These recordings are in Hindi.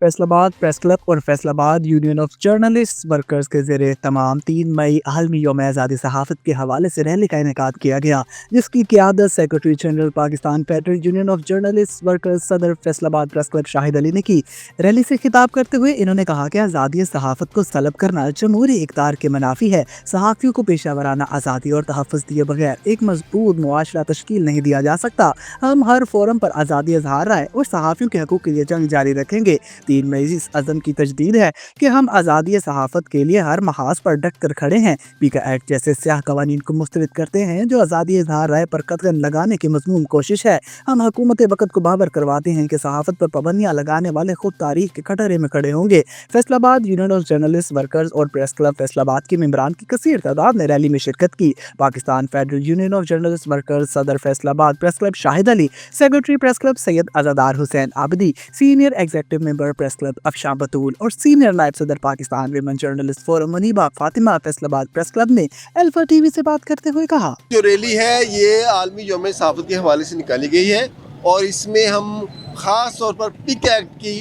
फैसलाबाद प्रेस क्लब और Faisalabad union of Journalist workers के ज़रिए तमाम 3 मई आलमी यौम आज़ादी सहाफ़त के हवाले से रैली का इनेकाद किया गया, जिसकी क़ियादत secretary general Pakistan Federal Union of Journalist Workers सदर फैसलाबाद प्रेस क्लब शाहिद अली ने की। रैली से खिताब करते हुए इन्होंने कहा कि आज़ादी सहाफ़त को तलब करना जमहूरी इक़्तिदार के मनाफी है। सहाफ़ियों को पेशा वराना आज़ादी और तहफ़्फ़ुज़ दिए बगैर एक मजबूत मुआशरा तश्कील नहीं दिया जा सकता। हम हर फोरम पर आज़ादी इज़हार राय और सहाफ़ियों के हकूक़ के लिए जंग जारी रखेंगे। 3 मई इस अज़म की तजदीद है कि हम आज़ादी सहाफ़त के लिए हर महाज पर डट कर खड़े हैं। पीका एक्ट जैसे स्याह कवानीन को मुस्तरद करते हैं जो आज़ादी इज़हार राय पर कतगन लगाने की मज़मूम कोशिश है। हम हुकूमत वक़्त को बाबर करवाते हैं कि सहाफ़त पर पाबंदियाँ लगाने वाले खुद तारीख के कटहरे में खड़े होंगे। Faisalabad union of Journalist workers और प्रेस क्लब फैसलाबाद के मेंबरान की कसीर तादाद ने रैली में शिरकत की। Pakistan Federal Union of Journalist Workers सदर Faisalabad Press Club Shahid Ali, secretary Press Club Syed Azadar Hussain Abidi, senior executive member Press Club Afsha Batool और सीनियर नायब सदर Pakistan Women Journalist Forum Muniba Fatima Faisalabad Press Club ने अल्फा टीवी से बात करते हुए कहा, जो रैली है ये आलमी यौम सहाफ़त के हवाले से निकाली गई है और इसमें हम ख़ास तौर पर पीका एक्ट की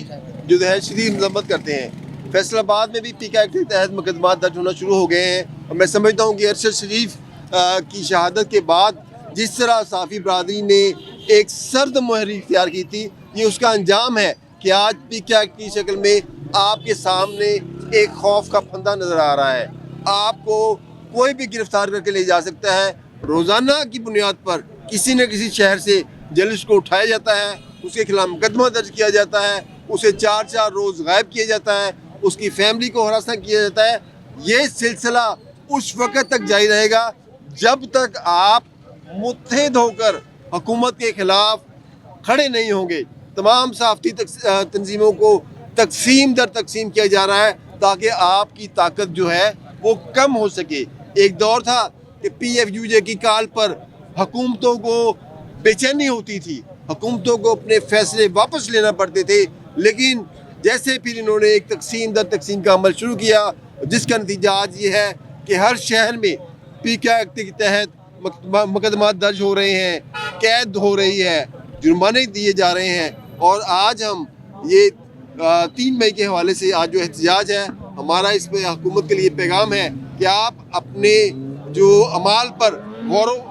जो है शदीद मज़म्मत करते हैं। फैसलाबाद में भी पीका एक्ट के तहत मुकदमा दर्ज होना शुरू हो गए हैं और मैं समझता हूँ कि अरशद शरीफ की शहादत के बाद जिस तरह साफ़ी बरादरी ने एक सर्द मुहर इख्तियार की थी, ये उसका अंजाम है कि आज पीका एक्ट की शक्ल में आपके सामने एक खौफ का फंदा नज़र आ रहा है। आपको कोई भी गिरफ्तार करके ले जा सकता है। रोज़ाना की बुनियाद पर किसी न किसी शहर से जर्नलिस्ट को उठाया जाता है, उसके खिलाफ मुकदमा दर्ज किया जाता है, उसे 4-4 रोज़ गायब किया जाता है, उसकी फैमिली को हरासा किया जाता है। ये सिलसिला उस वक़्त तक जारी रहेगा जब तक आप मुत्तहिद होकर हुकूमत के ख़िलाफ़ खड़े नहीं होंगे। तमाम सहाफ़ती तंजीमों को तकसीम दर तकसीम किया जा रहा है ताकि आपकी ताकत जो है वो कम हो सके। एक दौर था कि PFUJ की काल पर हुकूमतों को बेचैनी होती थी, हुकूमतों को अपने फैसले वापस लेना पड़ते थे, लेकिन जैसे फिर इन्होंने एक तकसीम दर तकसीम का अमल शुरू किया जिसका नतीजा आज ये है कि हर शहर में पीका एक्ट के तहत मुकदमा दर्ज हो रहे हैं, कैद हो रही है, जुर्माने दिए जा रहे हैं। और आज हम ये 3 मई के हवाले से आज जो एहतजाज है हमारा, इस पर हुकूमत के लिए पैगाम है कि आप अपने जो अमाल पर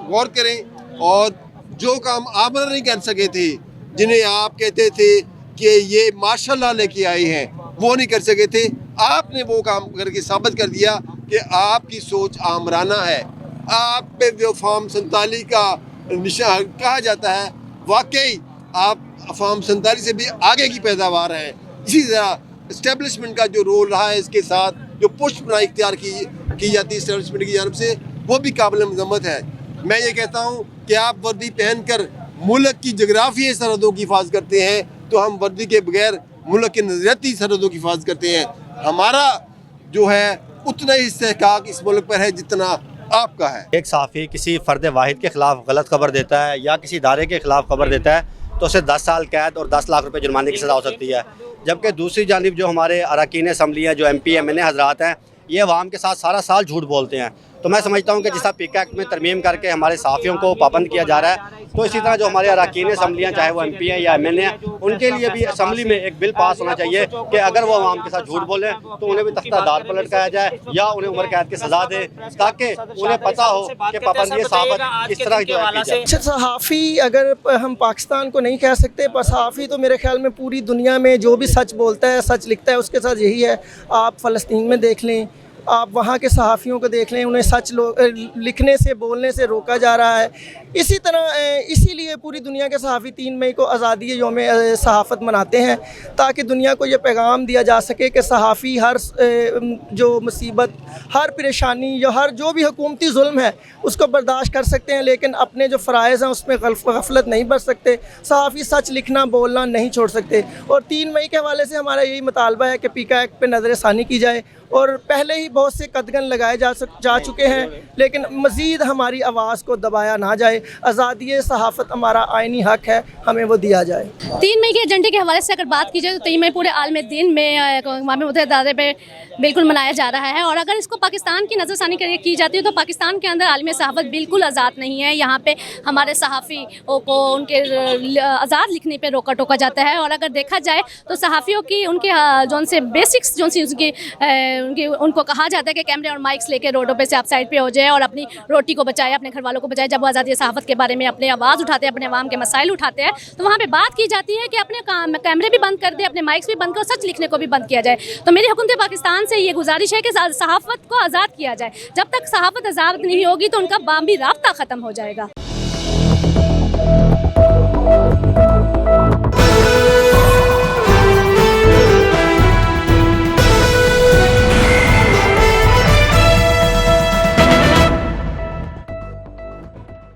गौर करें और जो काम आप नहीं कर सके थे, जिन्हें आप कहते थे कि ये माशाल्लाह लेके आए हैं, वो नहीं कर सके थे, आपने वो काम करके साबित कर दिया कि आपकी सोच आमराना है। आप पे जो फॉर्म 47 का निशान कहा जाता है, वाकई आप फॉर्म 47 से भी आगे की पैदावार है। इसी तरह इस्टेब्लिशमेंट का जो रोल रहा है, इसके साथ जो पुष्ट बनाई इख्तियार की जाती है इस्टेब्लिशमेंट की जानब से, वो भी काबिल मज़म्मत है। मैं ये कहता हूँ कि आप वर्दी पहन कर मुल्क की जगराफियाई सरहदों की हिफाजत करते हैं तो हम वर्दी के बगैर मुल्क के नज़रियाती सरहदों की हिफाजत करते हैं। हमारा जो है उतना ही इस्तेहकाक इस मुल्क पर है जितना आपका है। एक सहाफ़ी किसी फ़र्द वाहिद के ख़िलाफ़ गलत खबर देता है या किसी इदारे के ख़िलाफ़ खबर देता है तो उसे 10 साल कैद और 10 लाख रुपए जुर्माने की सज़ा हो सकती है। जबकि दूसरी जानिब जो हमारे अरकान असम्बली हैं, जो MP MNA हज़रात हैं, ये अवाम के साथ सारा साल झूठ बोलते हैं। तो मैं समझता हूँ कि जिस तरह पीका एक्ट में तरमीम करके हमारे सहाफ़ियों को पाबंद किया जा रहा है, तो इसी तरह जो हमारे अरकान असम्बलियाँ, चाहे वो MP हैं या MNA हैं, उनके लिए भी असम्बली में एक बिल पास होना चाहिए कि अगर वो अवाम के साथ झूठ बोलें तो उन्हें भी तख्तादार पर लटकाया जाए या उन्हें उम्र कैद की सज़ा दे, ताकि उन्हें पता हो कि पाबंदी सहाफ़त किस तरह जो है। सहाफ़ी अगर हम पाकिस्तान को नहीं कह सकते, पर सहाफ़ी तो मेरे ख्याल में पूरी दुनिया में जो भी सच बोलता है, सच लिखता है, उसके साथ यही है। आप फ़लस्तीन में देख लें, आप वहाँ के सहाफ़ियों को देख लें, उन्हें सच लिखने से, बोलने से रोका जा रहा है। इसी तरह इसीलिए पूरी दुनिया के सहाफ़ी 3 मई को आज़ादी यौम सहाफ़त मनाते हैं ताकि दुनिया को ये पैगाम दिया जा सके कि सहाफ़ी हर जो मुसीबत, हर परेशानी या हर जो भी हुकूमती जुल्म है उसको बर्दाश्त कर सकते हैं, लेकिन अपने जो फ़राइज़ हैं उसमें गफलत नहीं बरत सकते। सहाफ़ी सच लिखना, बोलना नहीं छोड़ सकते। और 3 मई के हवाले से हमारा यही मुतालबा है कि पीका एक्ट पर नज़र षानी की जाए और पहले ही बहुत से कदगन लगाए जा चुके हैं, लेकिन मज़ीद हमारी आवाज़ को दबाया ना जाए। आज़ादी सहाफ़त हमारा आइनी हक़ है, हमें वो दिया जाए। 3 मई के एजेंडे के हवाले से अगर बात की जाए तो 3 मई पूरे आलमी दिन में अक़वाम मुत्तहिदा पे बिल्कुल मनाया जा रहा है। और अगर इसको पाकिस्तान की नज़रसानी की जाती है तो पाकिस्तान के अंदर आलमी सहाफ़त बिल्कुल आज़ाद नहीं है। यहाँ पे हमारे सहाफ़ियों को उनके आज़ाद लिखने पे रोका टोका जाता है। और अगर देखा जाए तो सहाफ़ियों की उनके जौन से बेसिक्स जौन सी उनको कहा जाता है कि कैमरे और माइक्स लेके रोडों पे से आप साइड पे हो जाए और अपनी रोटी को बचाए, अपने घर वालों को बचाए। जब वो आज़ादी सहाफ़त के बारे में अपने आवाज़ उठाते हैं, अपने अवाम के मसाइल उठाते हैं, तो वहाँ पे बात की जाती है कि अपने कैमरे भी बंद कर दे, अपने माइक्स भी बंद कर, सच लिखने को भी बंद किया जाए। तो मेरी हुकूमत पाकिस्तान से ये गुजारिश है कि सहाफ़त को आज़ाद किया जाए। जब तक सहाफ़त आज़ाद नहीं होगी तो उनका बामी राब्ता ख़त्म हो जाएगा।